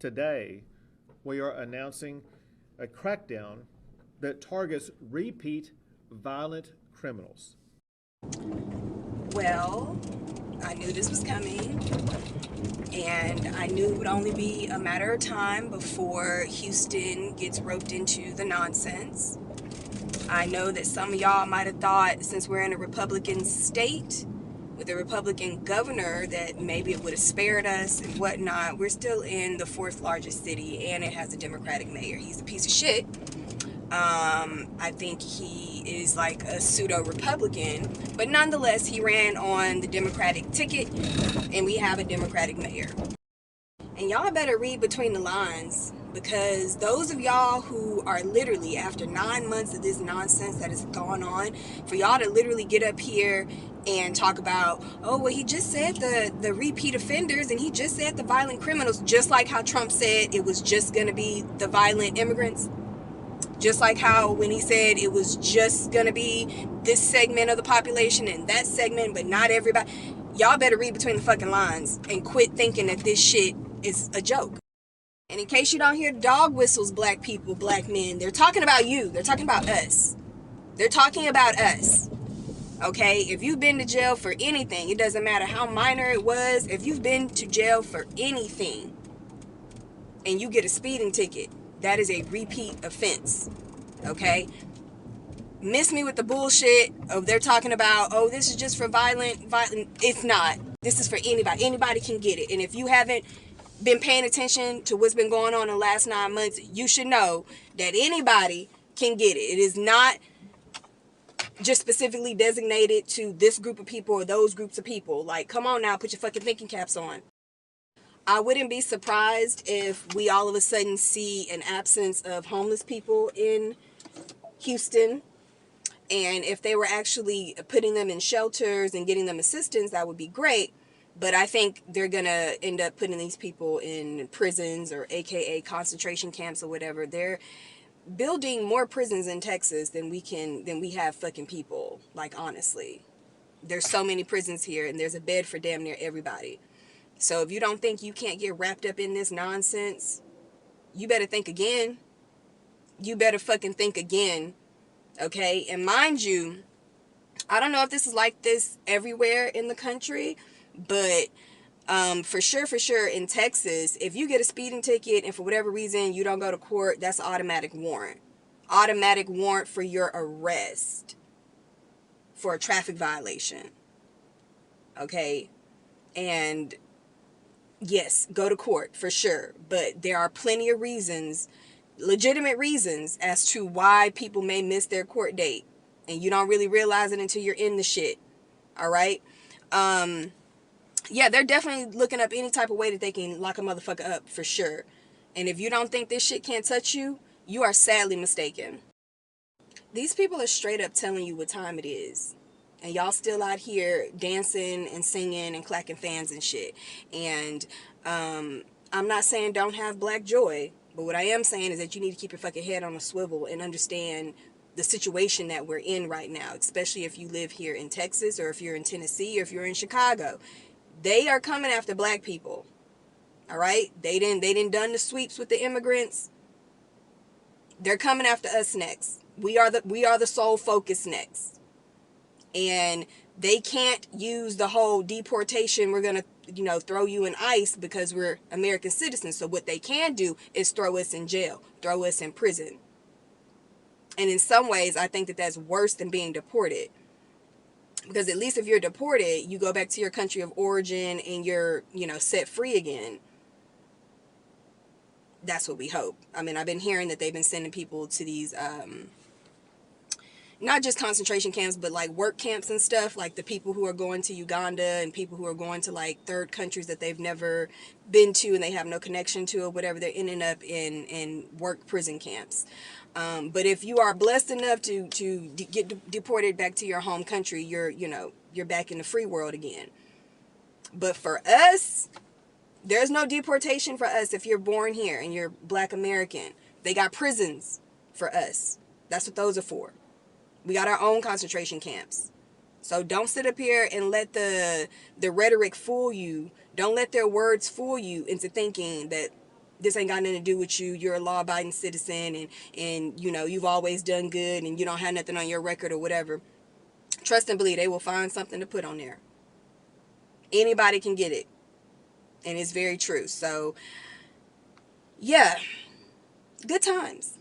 Today, we are announcing a crackdown that targets repeat violent criminals. Well, I knew this was coming, and I knew it would only be a matter of time before Houston gets roped into the nonsense. I know that some of y'all might have thought, since we're in a Republican state with a Republican governor, that maybe it would have spared us and whatnot. We're still in the fourth largest city, and it has a Democratic mayor. He's a piece of shit. I think he is like a pseudo Republican, but nonetheless, he ran on the Democratic ticket, and we have a Democratic mayor. And y'all better read between the lines, because those of y'all who are literally, after 9 months of this nonsense that has gone on, for y'all to literally get up here and talk about, oh, well, he just said the repeat offenders, and he just said the violent criminals, just like how Trump said it was just going to be the violent immigrants. Just like how when he said it was just going to be this segment of the population and that segment, but not everybody. Y'all better read between the fucking lines and quit thinking that this shit is a joke. And in case you don't hear dog whistles, black people, black men, they're talking about you. They're talking about us. They're talking about us. Okay? If you've been to jail for anything, it doesn't matter how minor it was. If you've been to jail for anything and you get a speeding ticket, that is a repeat offense. Okay? Miss me with the bullshit of they're talking about, oh, this is just for violent. It's not. This is for anybody. Anybody can get it. And if you haven't been paying attention to what's been going on in the last 9 months, you should know that anybody can get it. It is not just specifically designated to this group of people or those groups of people. Like, come on now, put your fucking thinking caps on. I wouldn't be surprised if we all of a sudden see an absence of homeless people in Houston. And if they were actually putting them in shelters and getting them assistance, that would be great. But I think they're going to end up putting these people in prisons, or AKA concentration camps or whatever. They're building more prisons in Texas than we have fucking people. Like, honestly, there's so many prisons here, and there's a bed for damn near everybody. So if you don't think you can't get wrapped up in this nonsense, you better think again. You better fucking think again. Okay? And mind you, I don't know if this is like this everywhere in the country, but for sure in Texas, if you get a speeding ticket and for whatever reason you don't go to court, that's an automatic warrant. Automatic warrant for your arrest for a traffic violation. Okay? And yes, go to court for sure, but there are plenty of reasons, legitimate reasons, as to why people may miss their court date, and you don't really realize it until you're in the shit. All right? Yeah, they're definitely looking up any type of way that they can lock a motherfucker up, for sure. And if you don't think this shit can't touch you, you are sadly mistaken. These people are straight up telling you what time it is. And y'all still out here dancing and singing and clacking fans and shit. And I'm not saying don't have black joy, but what I am saying is that you need to keep your fucking head on a swivel and understand the situation that we're in right now, especially if you live here in Texas, or if you're in Tennessee, or if you're in Chicago. They are coming after black people. All right? They didn't done the sweeps with the immigrants. They're coming after us next. We are the sole focus next. And they can't use the whole deportation, we're going to throw you in ICE because we're American citizens. So what they can do is throw us in jail, throw us in prison. And in some ways, I think that that's worse than being deported. Because at least if you're deported, you go back to your country of origin and you're, set free again. That's what we hope. I mean, I've been hearing that they've been sending people to these, not just concentration camps, but like work camps and stuff. Like the people who are going to Uganda and people who are going to like third countries that they've never been to and they have no connection to or whatever, they're ending up in work prison camps. But if you are blessed enough to get deported back to your home country, you're back in the free world again. But for us, there's no deportation for us if you're born here and you're black American. They got prisons for us. That's what those are for. We got our own concentration camps. So don't sit up here and let the rhetoric fool you. Don't let their words fool you into thinking that this ain't got nothing to do with you. You're a law-abiding citizen, and you know, you've always done good, and you don't have nothing on your record or whatever. Trust and believe they will find something to put on there. Anybody can get it, and it's very true. So, yeah, good times.